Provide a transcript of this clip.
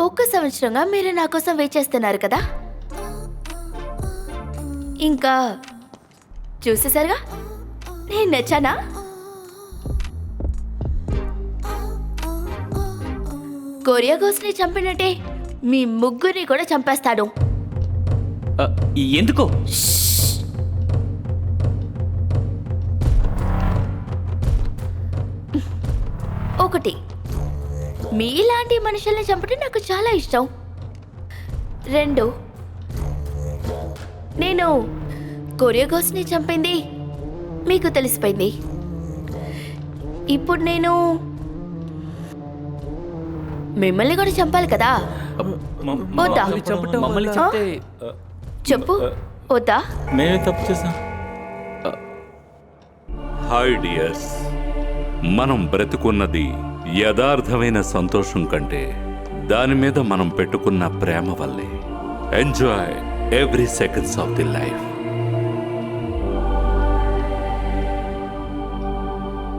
1 సంవత్సరంగా మీరు నా కోసం వెయిట్ చేస్తున్నారు కదా. ఇంకా చూసేసరిగా నేను నచ్చానా? కొరియా గోస్ని చంపినట్టే మీ ముగ్గురిని కూడా చంపేస్తాడు. ఎందుకో? ఒకటి, మీలాంటి మనుషుల్ని చంపడం నాకు చాలా ఇష్టం. 2, నేను కొరియా గోస్ని చంపింది మీకు తెలిసిపోయింది. ఇప్పుడు నేను మిమ్మల్ని కూడా చంపాలి కదా. వద్దా? చెప్పు, వద్దా? మేమే తప్పు చేసాం. హాయ్ డియర్స్, మనం బ్రతుకున్నది యథార్థమైన సంతోషం కంటే దాని మీద మనం పెట్టుకున్న ప్రేమ వల్లే. Enjoy every seconds of the life.